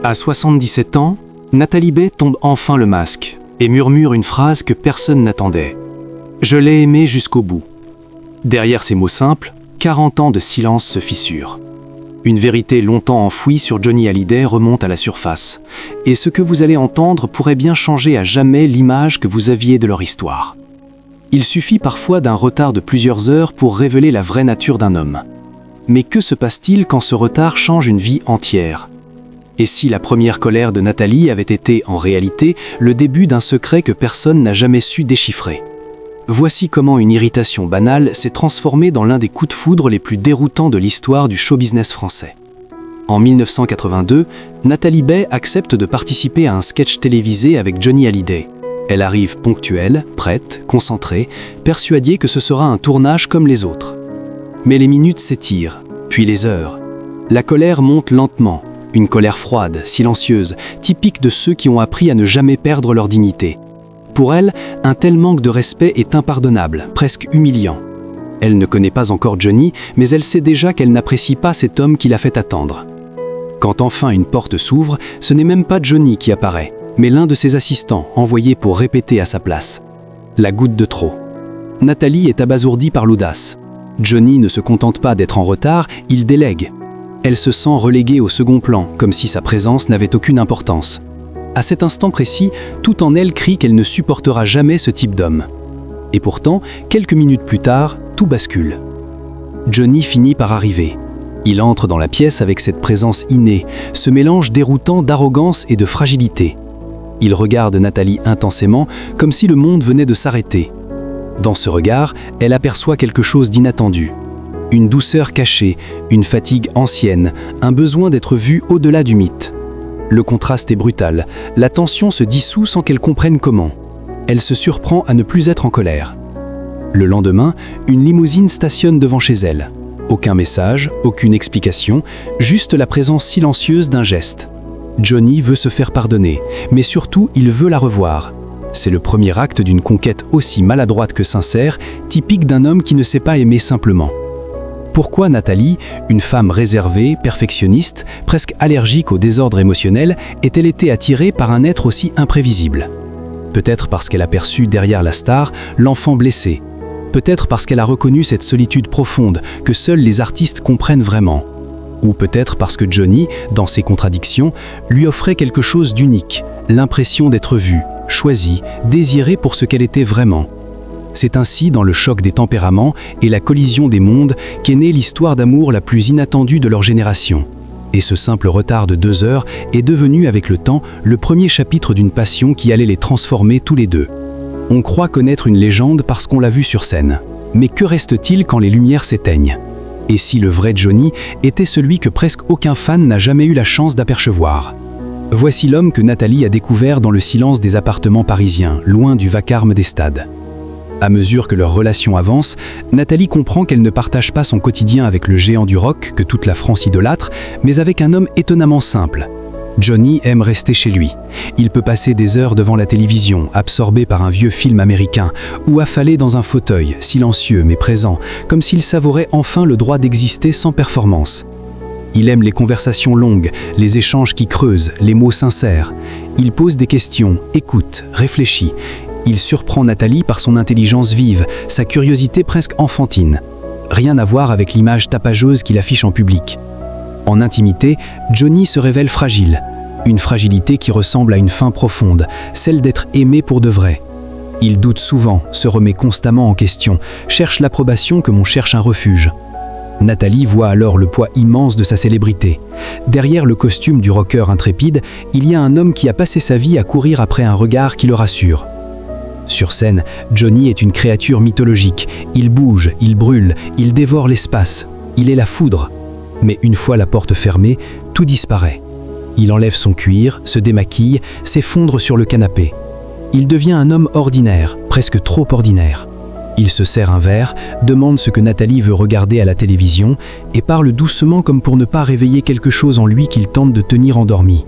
À 77 ans, Nathalie Baye tombe enfin le masque et murmure une phrase que personne n'attendait. « Je l'ai aimé jusqu'au bout ». Derrière ces mots simples, 40 ans de silence se fissurent. Une vérité longtemps enfouie sur Johnny Hallyday remonte à la surface. Et ce que vous allez entendre pourrait bien changer à jamais l'image que vous aviez de leur histoire. Il suffit parfois d'un retard de plusieurs heures pour révéler la vraie nature d'un homme. Mais que se passe-t-il quand ce retard change une vie entière ? Et si la première colère de Nathalie avait été, en réalité, le début d'un secret que personne n'a jamais su déchiffrer ? Voici comment une irritation banale s'est transformée dans l'un des coups de foudre les plus déroutants de l'histoire du show-business français. En 1982, Nathalie Baye accepte de participer à un sketch télévisé avec Johnny Hallyday. Elle arrive ponctuelle, prête, concentrée, persuadée que ce sera un tournage comme les autres. Mais les minutes s'étirent, puis les heures. La colère monte lentement, une colère froide, silencieuse, typique de ceux qui ont appris à ne jamais perdre leur dignité. Pour elle, un tel manque de respect est impardonnable, presque humiliant. Elle ne connaît pas encore Johnny, mais elle sait déjà qu'elle n'apprécie pas cet homme qui l'a fait attendre. Quand enfin une porte s'ouvre, ce n'est même pas Johnny qui apparaît, mais l'un de ses assistants, envoyé pour répéter à sa place. La goutte de trop. Nathalie est abasourdie par l'audace. Johnny ne se contente pas d'être en retard, il délègue. Elle se sent reléguée au second plan, comme si sa présence n'avait aucune importance. À cet instant précis, tout en elle crie qu'elle ne supportera jamais ce type d'homme. Et pourtant, quelques minutes plus tard, tout bascule. Johnny finit par arriver. Il entre dans la pièce avec cette présence innée, ce mélange déroutant d'arrogance et de fragilité. Il regarde Nathalie intensément, comme si le monde venait de s'arrêter. Dans ce regard, elle aperçoit quelque chose d'inattendu. Une douceur cachée, une fatigue ancienne, un besoin d'être vue au-delà du mythe. Le contraste est brutal, la tension se dissout sans qu'elle comprenne comment. Elle se surprend à ne plus être en colère. Le lendemain, une limousine stationne devant chez elle. Aucun message, aucune explication, juste la présence silencieuse d'un geste. Johnny veut se faire pardonner, mais surtout il veut la revoir. C'est le premier acte d'une conquête aussi maladroite que sincère, typique d'un homme qui ne sait pas aimer simplement. Pourquoi Nathalie, une femme réservée, perfectionniste, presque allergique au désordre émotionnel, est-elle été attirée par un être aussi imprévisible ? Peut-être parce qu'elle a perçu derrière la star l'enfant blessé. Peut-être parce qu'elle a reconnu cette solitude profonde que seuls les artistes comprennent vraiment. Ou peut-être parce que Johnny, dans ses contradictions, lui offrait quelque chose d'unique, l'impression d'être vue, choisie, désirée pour ce qu'elle était vraiment. C'est ainsi, dans le choc des tempéraments et la collision des mondes, qu'est née l'histoire d'amour la plus inattendue de leur génération. Et ce simple retard de 2 heures est devenu avec le temps le premier chapitre d'une passion qui allait les transformer tous les deux. On croit connaître une légende parce qu'on l'a vue sur scène. Mais que reste-t-il quand les lumières s'éteignent ? Et si le vrai Johnny était celui que presque aucun fan n'a jamais eu la chance d'apercevoir ? Voici l'homme que Nathalie a découvert dans le silence des appartements parisiens, loin du vacarme des stades. À mesure que leur relation avance, Nathalie comprend qu'elle ne partage pas son quotidien avec le géant du rock que toute la France idolâtre, mais avec un homme étonnamment simple. Johnny aime rester chez lui. Il peut passer des heures devant la télévision, absorbé par un vieux film américain, ou affalé dans un fauteuil, silencieux mais présent, comme s'il savourait enfin le droit d'exister sans performance. Il aime les conversations longues, les échanges qui creusent, les mots sincères. Il pose des questions, écoute, réfléchit. Il surprend Nathalie par son intelligence vive, sa curiosité presque enfantine. Rien à voir avec l'image tapageuse qu'il affiche en public. En intimité, Johnny se révèle fragile. Une fragilité qui ressemble à une faim profonde, celle d'être aimé pour de vrai. Il doute souvent, se remet constamment en question, cherche l'approbation comme on cherche un refuge. Nathalie voit alors le poids immense de sa célébrité. Derrière le costume du rocker intrépide, il y a un homme qui a passé sa vie à courir après un regard qui le rassure. Sur scène, Johnny est une créature mythologique. Il bouge, il brûle, il dévore l'espace. Il est la foudre. Mais une fois la porte fermée, tout disparaît. Il enlève son cuir, se démaquille, s'effondre sur le canapé. Il devient un homme ordinaire, presque trop ordinaire. Il se sert un verre, demande ce que Nathalie veut regarder à la télévision et parle doucement comme pour ne pas réveiller quelque chose en lui qu'il tente de tenir endormi.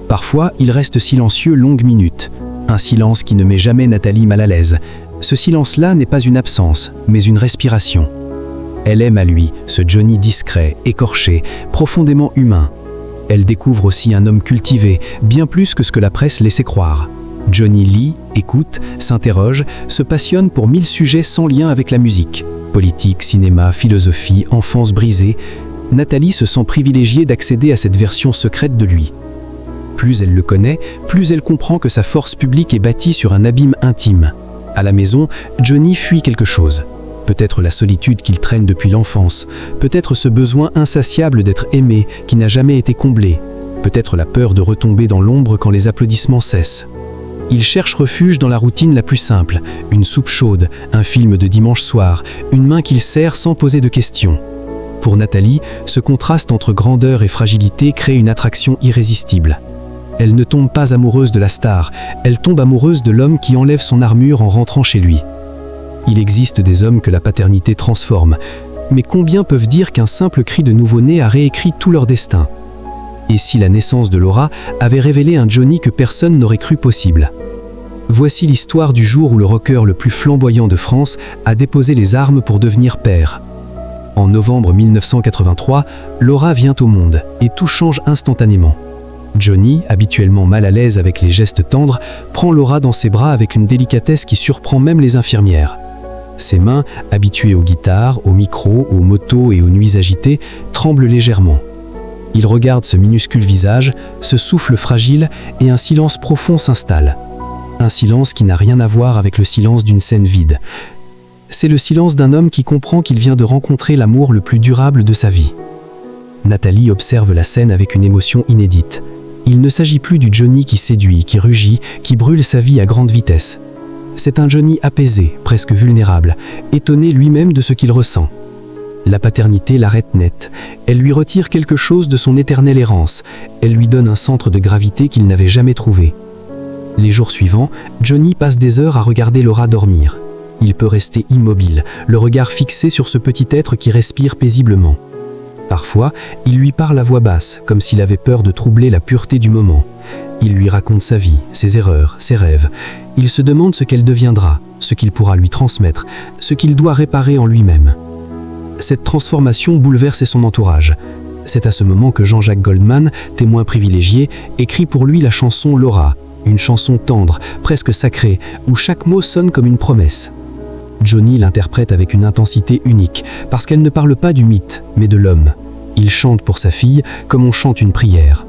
Parfois, il reste silencieux longues minutes. Un silence qui ne met jamais Nathalie mal à l'aise. Ce silence-là n'est pas une absence, mais une respiration. Elle aime à lui, ce Johnny discret, écorché, profondément humain. Elle découvre aussi un homme cultivé, bien plus que ce que la presse laissait croire. Johnny lit, écoute, s'interroge, se passionne pour 1000 sujets sans lien avec la musique. Politique, cinéma, philosophie, enfance brisée. Nathalie se sent privilégiée d'accéder à cette version secrète de lui. Plus elle le connaît, plus elle comprend que sa force publique est bâtie sur un abîme intime. À la maison, Johnny fuit quelque chose. Peut-être la solitude qu'il traîne depuis l'enfance, peut-être ce besoin insatiable d'être aimé qui n'a jamais été comblé, peut-être la peur de retomber dans l'ombre quand les applaudissements cessent. Il cherche refuge dans la routine la plus simple, une soupe chaude, un film de dimanche soir, une main qu'il serre sans poser de questions. Pour Nathalie, ce contraste entre grandeur et fragilité crée une attraction irrésistible. Elle ne tombe pas amoureuse de la star, elle tombe amoureuse de l'homme qui enlève son armure en rentrant chez lui. Il existe des hommes que la paternité transforme, mais combien peuvent dire qu'un simple cri de nouveau-né a réécrit tout leur destin? Et si la naissance de Laura avait révélé un Johnny que personne n'aurait cru possible? Voici l'histoire du jour où le rocker le plus flamboyant de France a déposé les armes pour devenir père. En novembre 1983, Laura vient au monde et tout change instantanément. Johnny, habituellement mal à l'aise avec les gestes tendres, prend Laura dans ses bras avec une délicatesse qui surprend même les infirmières. Ses mains, habituées aux guitares, aux micros, aux motos et aux nuits agitées, tremblent légèrement. Il regarde ce minuscule visage, ce souffle fragile, et un silence profond s'installe. Un silence qui n'a rien à voir avec le silence d'une scène vide. C'est le silence d'un homme qui comprend qu'il vient de rencontrer l'amour le plus durable de sa vie. Nathalie observe la scène avec une émotion inédite. Il ne s'agit plus du Johnny qui séduit, qui rugit, qui brûle sa vie à grande vitesse. C'est un Johnny apaisé, presque vulnérable, étonné lui-même de ce qu'il ressent. La paternité l'arrête net. Elle lui retire quelque chose de son éternelle errance. Elle lui donne un centre de gravité qu'il n'avait jamais trouvé. Les jours suivants, Johnny passe des heures à regarder Laura dormir. Il peut rester immobile, le regard fixé sur ce petit être qui respire paisiblement. Parfois, il lui parle à voix basse, comme s'il avait peur de troubler la pureté du moment. Il lui raconte sa vie, ses erreurs, ses rêves. Il se demande ce qu'elle deviendra, ce qu'il pourra lui transmettre, ce qu'il doit réparer en lui-même. Cette transformation bouleverse son entourage. C'est à ce moment que Jean-Jacques Goldman, témoin privilégié, écrit pour lui la chanson Laura, une chanson tendre, presque sacrée, où chaque mot sonne comme une promesse. Johnny l'interprète avec une intensité unique, parce qu'elle ne parle pas du mythe, mais de l'homme. Il chante pour sa fille comme on chante une prière.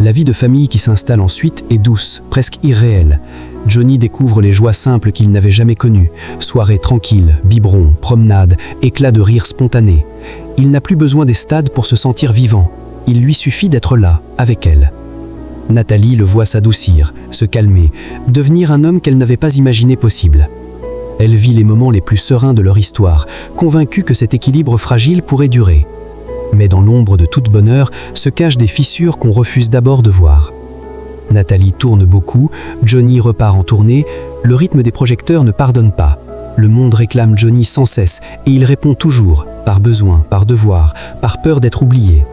La vie de famille qui s'installe ensuite est douce, presque irréelle. Johnny découvre les joies simples qu'il n'avait jamais connues. Soirées tranquilles, biberons, promenades, éclats de rire spontanés. Il n'a plus besoin des stades pour se sentir vivant. Il lui suffit d'être là, avec elle. Nathalie le voit s'adoucir, se calmer, devenir un homme qu'elle n'avait pas imaginé possible. Elle vit les moments les plus sereins de leur histoire, convaincue que cet équilibre fragile pourrait durer. Mais dans l'ombre de tout bonheur se cachent des fissures qu'on refuse d'abord de voir. Nathalie tourne beaucoup, Johnny repart en tournée, le rythme des projecteurs ne pardonne pas. Le monde réclame Johnny sans cesse et il répond toujours, par besoin, par devoir, par peur d'être oublié.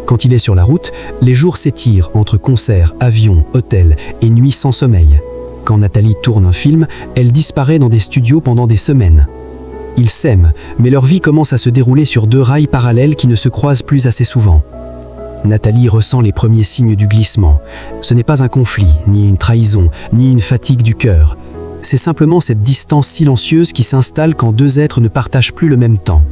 Quand il est sur la route, les jours s'étirent entre concerts, avions, hôtels et nuits sans sommeil. Quand Nathalie tourne un film, elle disparaît dans des studios pendant des semaines. Ils s'aiment, mais leur vie commence à se dérouler sur deux rails parallèles qui ne se croisent plus assez souvent. Nathalie ressent les premiers signes du glissement. Ce n'est pas un conflit, ni une trahison, ni une fatigue du cœur. C'est simplement cette distance silencieuse qui s'installe quand deux êtres ne partagent plus le même temps.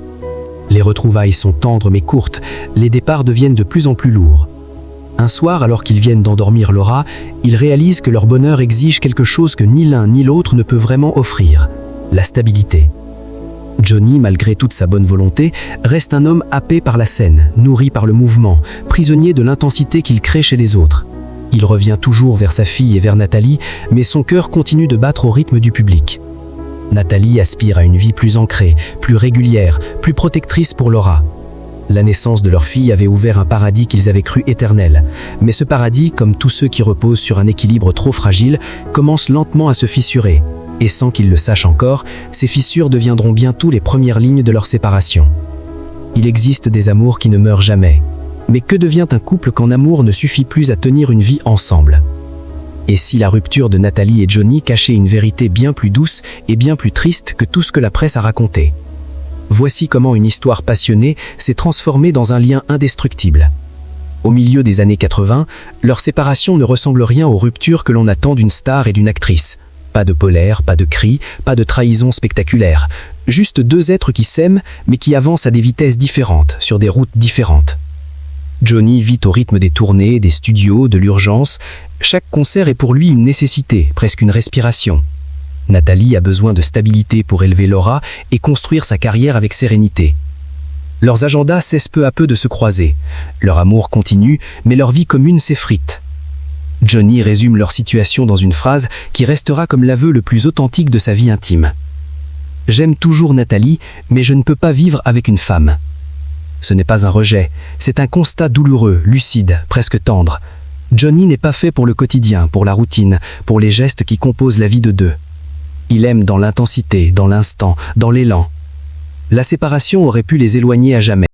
Les retrouvailles sont tendres mais courtes, les départs deviennent de plus en plus lourds. Un soir, alors qu'ils viennent d'endormir Laura, ils réalisent que leur bonheur exige quelque chose que ni l'un ni l'autre ne peut vraiment offrir, la stabilité. Johnny, malgré toute sa bonne volonté, reste un homme happé par la scène, nourri par le mouvement, prisonnier de l'intensité qu'il crée chez les autres. Il revient toujours vers sa fille et vers Nathalie, mais son cœur continue de battre au rythme du public. Nathalie aspire à une vie plus ancrée, plus régulière, plus protectrice pour Laura. La naissance de leur fille avait ouvert un paradis qu'ils avaient cru éternel. Mais ce paradis, comme tous ceux qui reposent sur un équilibre trop fragile, commence lentement à se fissurer. Et sans qu'ils le sachent encore, ces fissures deviendront bientôt les premières lignes de leur séparation. Il existe des amours qui ne meurent jamais. Mais que devient un couple quand l'amour ne suffit plus à tenir une vie ensemble? Et si la rupture de Nathalie et Johnny cachait une vérité bien plus douce et bien plus triste que tout ce que la presse a raconté? Voici comment une histoire passionnée s'est transformée dans un lien indestructible. Au milieu des années 80, leur séparation ne ressemble rien aux ruptures que l'on attend d'une star et d'une actrice. Pas de polaire, pas de cris, pas de trahison spectaculaire. Juste deux êtres qui s'aiment, mais qui avancent à des vitesses différentes, sur des routes différentes. Johnny vit au rythme des tournées, des studios, de l'urgence. Chaque concert est pour lui une nécessité, presque une respiration. Nathalie a besoin de stabilité pour élever Laura et construire sa carrière avec sérénité. Leurs agendas cessent peu à peu de se croiser. Leur amour continue, mais leur vie commune s'effrite. Johnny résume leur situation dans une phrase qui restera comme l'aveu le plus authentique de sa vie intime. « J'aime toujours Nathalie, mais je ne peux pas vivre avec une femme. » Ce n'est pas un rejet, c'est un constat douloureux, lucide, presque tendre. Johnny n'est pas fait pour le quotidien, pour la routine, pour les gestes qui composent la vie de deux. Il aime dans l'intensité, dans l'instant, dans l'élan. La séparation aurait pu les éloigner à jamais.